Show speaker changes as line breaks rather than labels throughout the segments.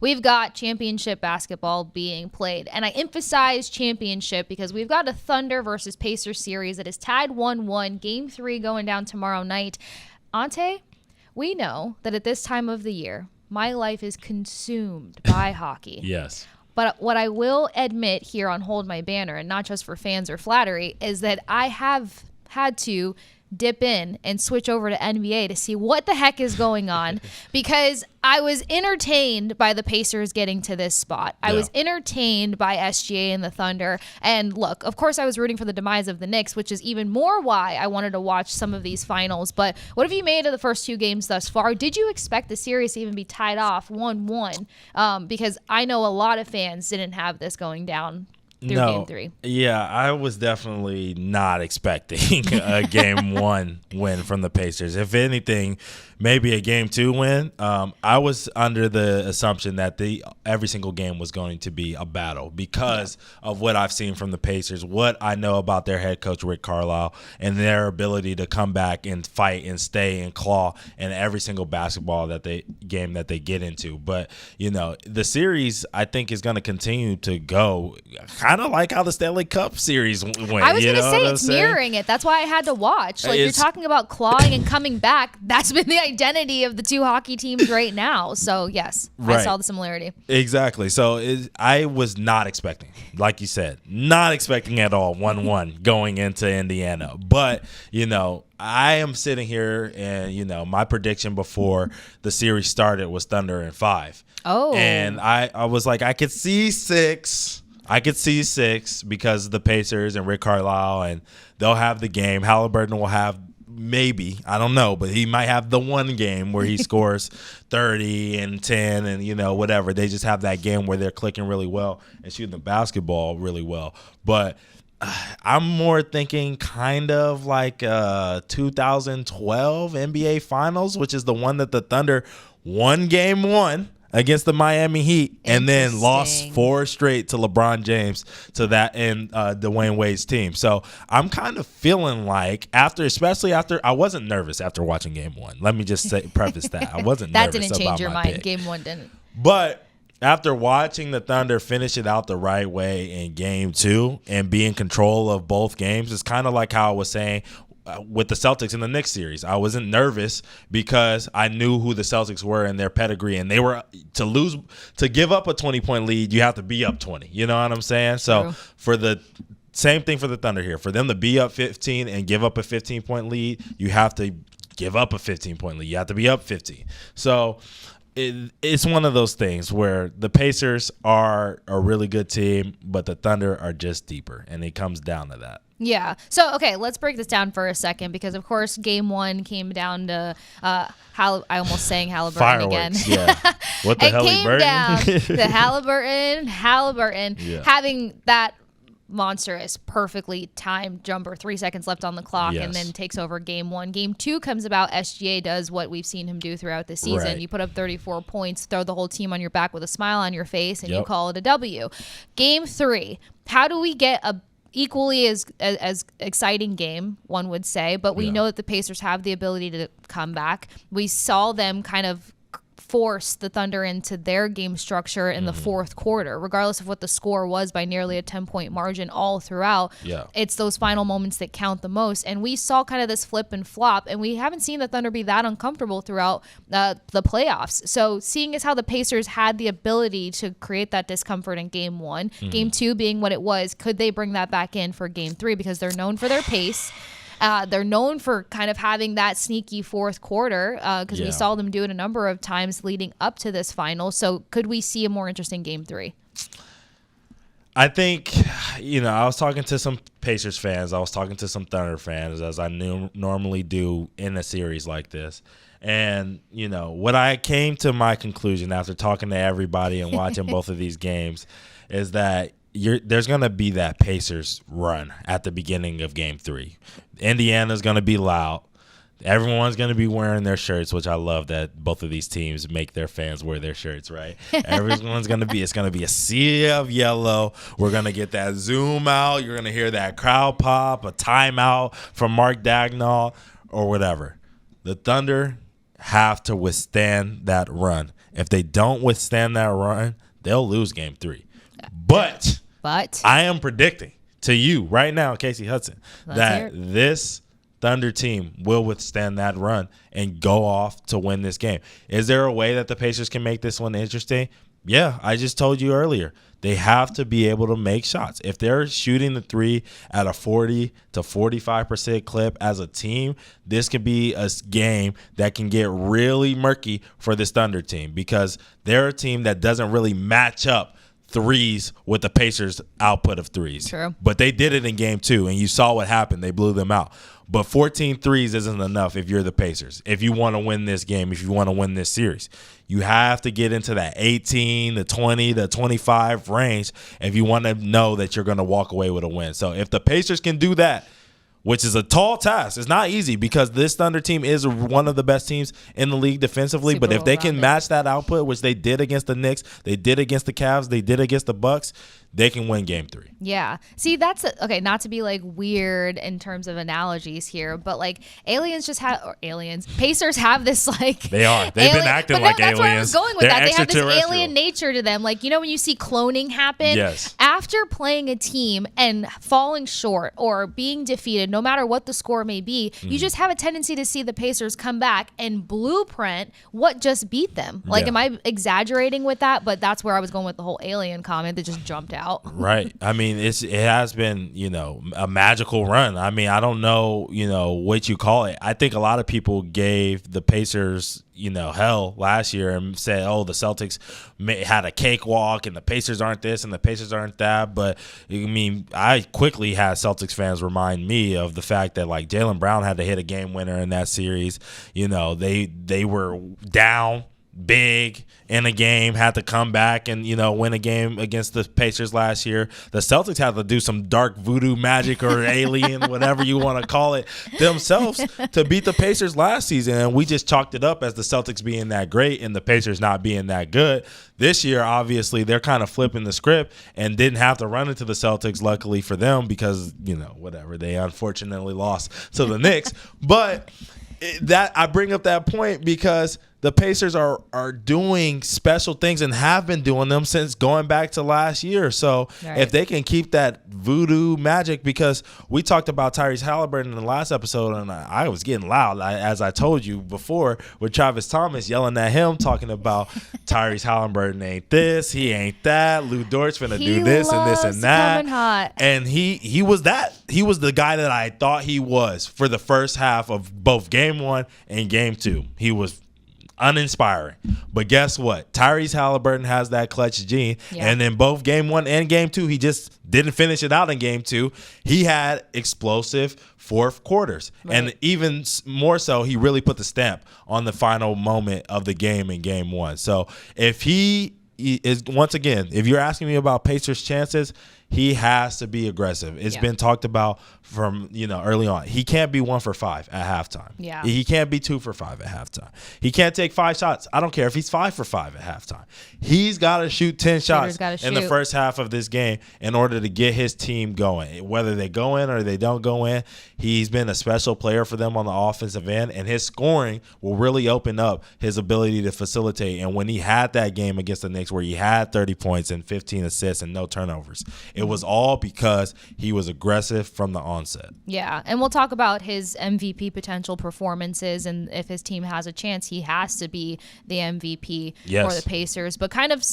We've got championship basketball being played. And I emphasize championship because we've got a Thunder versus Pacers series that is tied 1-1, Game 3 going down tomorrow night. Ante, we know that at this time of the year, my life is consumed by hockey.
Yes.
But what I will admit here on Hold My Banner, and not just for fans or flattery, is that I have had to dip in and switch over to NBA to see what the heck is going on because I was entertained by the Pacers getting to this spot. I was entertained by SGA and the Thunder. And look, of course I was rooting for the demise of the Knicks, which is even more why I wanted to watch some of these finals. But what have you made of the first two games thus far? Did you expect the series to even be tied off 1-1? Because I know a lot of fans didn't have this going down through Game 3.
Yeah, I was definitely not expecting a Game 1 win from the Pacers. If anything, maybe a Game 2 win. I was under the assumption that every single game was going to be a battle because of what I've seen from the Pacers, what I know about their head coach, Rick Carlisle, and their ability to come back and fight and stay and claw in every single basketball game that they get into. But, the series, I think, is going to continue to go kind of like how the Stanley Cup series went.
I was going to say it's mirroring it. That's why I had to watch. You're talking about clawing and coming back. That's been the identity of the two hockey teams right now. So, yes, I saw the similarity.
Exactly. So I was not expecting, like you said, not expecting at all 1-1 going into Indiana. But, I am sitting here and, my prediction before the series started was Thunder in 5.
Oh.
And I was like, I could see 6. Because of the Pacers and Rick Carlisle, and they'll have the game. Haliburton will have maybe, I don't know, but he might have the one game where he scores 30 and 10 and, whatever. They just have that game where they're clicking really well and shooting the basketball really well. But I'm more thinking kind of like 2012 NBA Finals, which is the one that the Thunder won Game 1 against the Miami Heat and then lost 4 straight to LeBron James to that and Dwayne Wade's team. So I'm kind of feeling like especially after I wasn't nervous after watching Game 1. Let me just preface that. I wasn't
that
nervous
didn't change your mind.
Pick.
Game 1 didn't.
But after watching the Thunder finish it out the right way in Game 2 and be in control of both games, it's kind of like how I was saying with the Celtics in the Knicks series. I wasn't nervous because I knew who the Celtics were and their pedigree, and they were to give up a 20-point lead, you have to be up 20. You know what I'm saying? So for the same thing for the Thunder here, for them to be up 15 and give up a 15-point lead, you have to give up a 15-point lead. You have to be up 15. So it's one of those things where the Pacers are a really good team, but the Thunder are just deeper, and it comes down to that.
Yeah. So, okay, let's break this down for a second because, of course, Game 1 came down to I almost sang Haliburton
Fireworks,
again.
Yeah. What the hell?
It came down to Haliburton having that monstrous, perfectly timed jumper, 3 seconds left on the clock, and then takes over Game 1. Game 2 comes about. SGA does what we've seen him do throughout the season.
Right.
You put up 34 points, throw the whole team on your back with a smile on your face, and you call it a W. Game 3, how do we get a equally as exciting game, one would say, but we know that the Pacers have the ability to come back. We saw them kind of force the Thunder into their game structure in the fourth quarter, regardless of what the score was by nearly a 10-point margin all throughout. It's those final moments that count the most. And we saw kind of this flip and flop, and we haven't seen the Thunder be that uncomfortable throughout the playoffs. So seeing as how the Pacers had the ability to create that discomfort in Game 1, Game 2 being what it was, could they bring that back in for Game 3? Because they're known for their pace. They're known for kind of having that sneaky fourth quarter because we saw them do it a number of times leading up to this final. So could we see a more interesting Game 3?
I think, I was talking to some Pacers fans. I was talking to some Thunder fans, as I normally do in a series like this. And, what I came to my conclusion after talking to everybody and watching both of these games is that there's going to be that Pacers run at the beginning of Game 3. Indiana's going to be loud. Everyone's going to be wearing their shirts, which I love that both of these teams make their fans wear their shirts, right? It's going to be a sea of yellow. We're going to get that zoom out. You're going to hear that crowd pop, a timeout from Mark Dagnall or whatever. The Thunder have to withstand that run. If they don't withstand that run, they'll lose game 3. But I am predicting to you right now, Casey Hudson, that this Thunder team will withstand that run and go off to win this game. Is there a way that the Pacers can make this one interesting? Yeah, I just told you earlier. They have to be able to make shots. If they're shooting the 3 at a 40 to 45% clip as a team, this could be a game that can get really murky for this Thunder team because they're a team that doesn't really match up threes with the Pacers' output of threes.
True.
But they did it in game 2, and you saw what happened. They blew them out. But 14 threes isn't enough if you're the Pacers. If you want to win this game, if you want to win this series, you have to get into that 18 to 20 to 25 range if you want to know that you're going to walk away with a win. So if the Pacers can do that, which is a tall task. It's not easy because this Thunder team is one of the best teams in the league defensively. But if they can match that output, which they did against the Knicks, they did against the Cavs, they did against the Bucks, they can win game 3.
Yeah. See, that's okay. Not to be like weird in terms of analogies here, but like Pacers have this like
they are. They've been acting like aliens.
That's where I was going with that. They have this alien nature to them. Like when you see cloning happen,
yes.
After playing a team and falling short or being defeated, no matter what the score may be, you just have a tendency to see the Pacers come back and blueprint what just beat them. Like, am I exaggerating with that? But that's where I was going with the whole alien comment that just jumped out.
Right. I mean, it has been, a magical run. I mean, I don't know, what you call it. I think a lot of people gave the Pacers, hell last year and said, oh, the Celtics had a cakewalk and the Pacers aren't this and the Pacers aren't that. But, I mean, I quickly had Celtics fans remind me of the fact that, like, Jaylen Brown had to hit a game winner in that series. They were down big in a game, had to come back and, win a game against the Pacers last year. The Celtics had to do some dark voodoo magic or alien, whatever you want to call it, themselves to beat the Pacers last season. And we just chalked it up as the Celtics being that great and the Pacers not being that good. This year, obviously, they're kind of flipping the script and didn't have to run into the Celtics, luckily for them, because, whatever, they unfortunately lost to the Knicks. But that I bring up that point because the Pacers are doing special things and have been doing them since going back to last year. So if they can keep that voodoo magic, because we talked about Tyrese Haliburton in the last episode, and I was getting loud, as I told you before, with Travis Thomas yelling at him, talking about Tyrese Haliburton ain't this, he ain't that, Lou Dort's finna do this and this and that.
Hot.
And he was that. He was the guy that I thought he was for the first half of both game 1 and game 2. He was uninspiring. But guess what? Tyrese Haliburton has that clutch gene. Yeah. And in both game 1 and game 2, he just didn't finish it out in game 2. He had explosive fourth quarters. Right. And even more so, he really put the stamp on the final moment of the game in game 1. So if he is, once again, if you're asking me about Pacers' chances, he has to be aggressive. It's been talked about from, early on. He can't be 1 for 5 at halftime.
Yeah.
He can't be 2 for 5 at halftime. He can't take 5 shots. I don't care if he's 5 for 5 at halftime. He's got to shoot 10 shots in the first half of this game in order to get his team going. Whether they go in or they don't go in, he's been a special player for them on the offensive end, and his scoring will really open up his ability to facilitate. And when he had that game against the Knicks where he had 30 points and 15 assists and no turnovers, it was all because he was aggressive from the onset.
Yeah, and we'll talk about his MVP potential performances, and if his team has a chance, he has to be the MVP for the Pacers. But kind of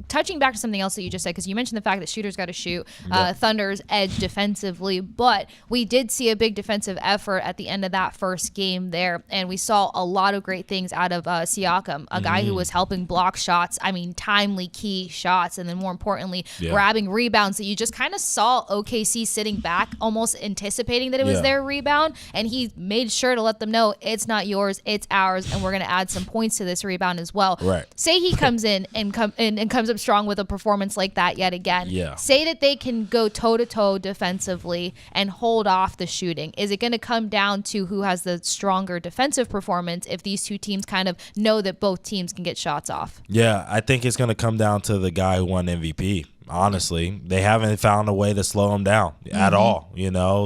touching back to something else that you just said, because you mentioned the fact that shooters got to shoot. Thunder's edge defensively, but we did see a big defensive effort at the end of that first game there, and we saw a lot of great things out of Siakam, a guy who was helping block shots, timely key shots, and then more importantly, grabbing rebounds that you just kind of saw OKC sitting back, almost anticipating that it was their rebound, and he made sure to let them know it's not yours, it's ours, and we're going to add some points to this rebound as well.
Right.
Say he comes in and comes up strong with a performance like that yet again.
Yeah.
Say that they can go toe-to-toe defensively and hold off the shooting. Is it going to come down to who has the stronger defensive performance if these two teams kind of know that both teams can get shots off?
Yeah, I think it's going to come down to the guy who won MVP. Honestly, they haven't found a way to slow him down at all.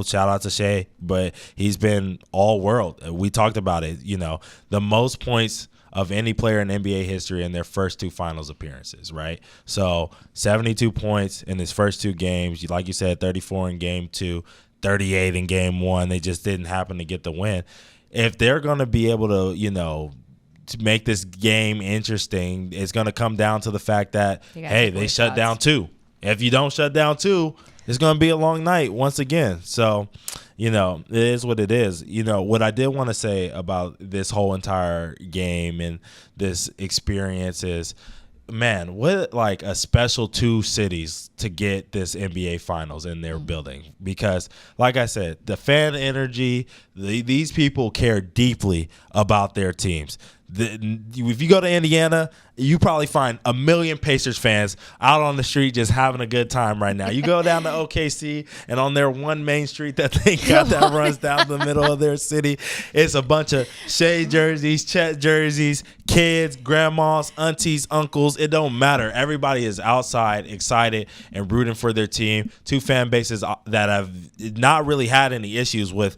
Shout out to Shea, but he's been all world. We talked about it. The most points of any player in NBA history in their first 2 finals appearances, right? So 72 points in his first 2 games. Like you said, 34 in game 2, 38 in game 1. They just didn't happen to get the win. If they're going to be able to make this game interesting, it's going to come down to the fact that, hey, they shut down 2. If you don't shut down 2, it's going to be a long night once again. So, it is what it is. What I did want to say about this whole entire game and this experience is, man, what like a special 2 cities to get this NBA Finals in their building. Because, like I said, the fan energy, these people care deeply about their teams. If you go to Indiana, you probably find a million Pacers fans out on the street just having a good time right now. You go down to OKC, and on their one main street that they got that runs down the middle of their city, it's a bunch of Shea jerseys, Chet jerseys, kids, grandmas, aunties, uncles. It don't matter. Everybody is outside excited and rooting for their team. 2 fan bases that have not really had any issues with,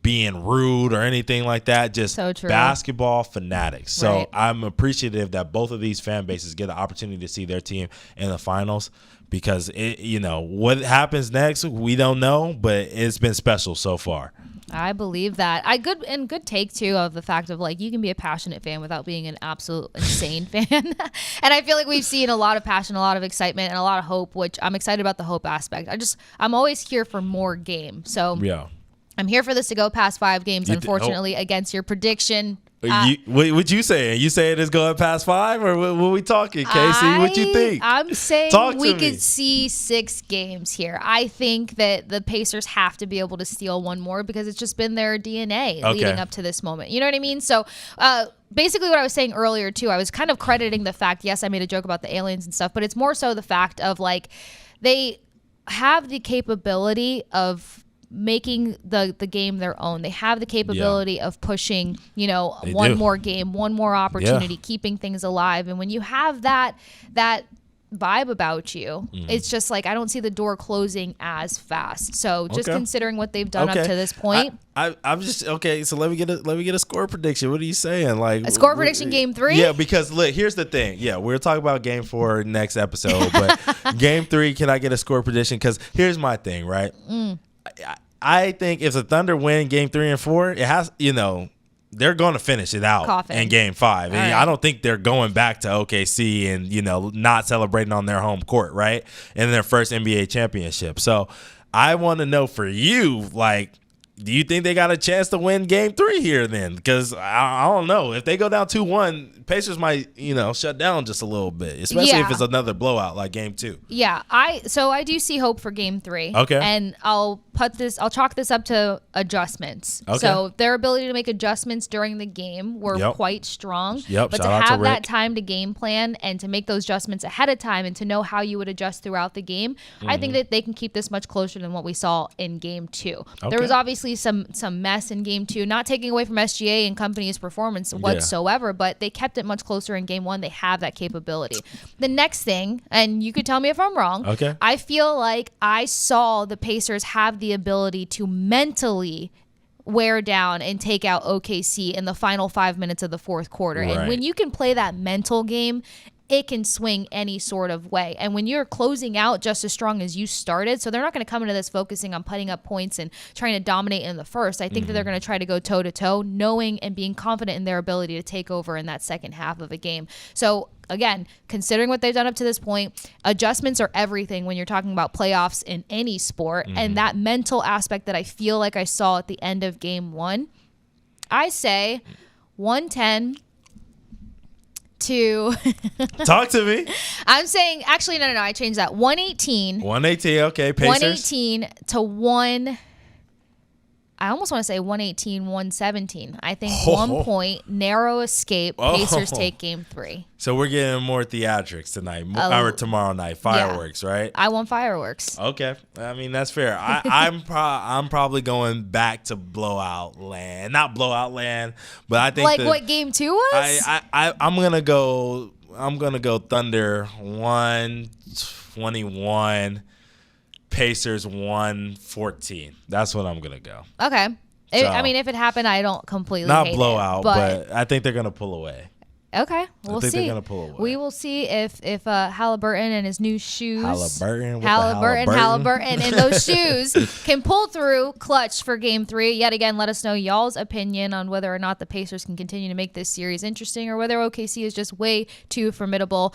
being rude or anything like that, just
so
basketball fanatics. So
right.
I'm appreciative that both of these fan bases get the opportunity to see their team in the finals, because what happens next, we don't know, but it's been special so far.
I believe that. Good take too of the fact of like you can be a passionate fan without being an absolute insane fan. And I feel like we've seen a lot of passion, a lot of excitement, and a lot of hope, which I'm excited about the hope aspect. I'm always here for more game. So yeah. I'm here for this to go past 5 games, unfortunately, against your prediction.
What you saying? You saying it's going past 5, or what we talking, Casey? What you think?
I'm saying we could see 6 games here. I think that the Pacers have to be able to steal one more because it's just been their DNA leading up to this moment. You know what I mean? So basically what I was saying earlier, too, I was kind of crediting the fact, yes, I made a joke about the aliens and stuff, but it's more so the fact of, like, they have the capability of making the game their own. They have the capability of pushing, one more game, one more opportunity, keeping things alive. And when you have that vibe about you, it's just like I don't see the door closing as fast. So just considering what they've done up to this point,
I'm just so let me get a score prediction. What are you saying? Like
a score prediction, game 3?
Yeah, because look, here's the thing. Yeah, we'll talk about game 4 next episode, but game 3, can I get a score prediction? Because here's my thing, right? I think if the Thunder win game 3 and 4, it has, they're going to finish it out in game 5. And I don't think they're going back to OKC and, not celebrating on their home court, right? In their first NBA championship. So I want to know for you, like, do you think they got a chance to win game 3 here then? Because I don't know. If they go down 2-1, Pacers might, shut down just a little bit, especially if it's another blowout like game 2.
Yeah, I do see hope for game 3.
Okay.
And I'll chalk this up to adjustments. Okay. So their ability to make adjustments during the game were quite strong.
Yep.
But to have that time to game plan and to make those adjustments ahead of time and to know how you would adjust throughout the game, I think that they can keep this much closer than what we saw in game 2. Okay. There was obviously some mess in game 2, not taking away from SGA and company's performance whatsoever, but they kept it much closer in game 1. They have that capability. The next thing, and you could tell me if I'm wrong, I feel like I saw the Pacers have the ability to mentally wear down and take out OKC in the final 5 minutes of the fourth quarter. Right. And when you can play that mental game, it can swing any sort of way. And when you're closing out just as strong as you started, so they're not going to come into this focusing on putting up points and trying to dominate in the first. I think that they're going to try to go toe-to-toe, knowing and being confident in their ability to take over in that second half of a game. So again, considering what they've done up to this point, adjustments are everything when you're talking about playoffs in any sport. And that mental aspect that I feel like I saw at the end of game 1, I say 110 to
talk to me.
I'm saying actually no, I changed that. 118.
Okay, Pacers.
118 to 1. I almost want to say 118, 117. I think 1 point, narrow escape, Pacers take game 3.
So we're getting more theatrics tonight, or tomorrow night, fireworks, right?
I want fireworks.
Okay, I mean that's fair. I'm probably going back to blowout land, not blowout land, but I think
what game 2 was.
I'm gonna go. I'm going to go Thunder 121, Pacers 114. That's what I'm going to go.
Okay.
So,
I mean, if it happened, I don't completely
not
hate
blowout,
it, but
I think they're going to pull away.
Okay, we'll see.
They're gonna pull away.
We will see if Haliburton and his new shoes, Haliburton and those shoes can pull through clutch for Game 3. Yet again, let us know y'all's opinion on whether or not the Pacers can continue to make this series interesting, or whether OKC is just way too formidable.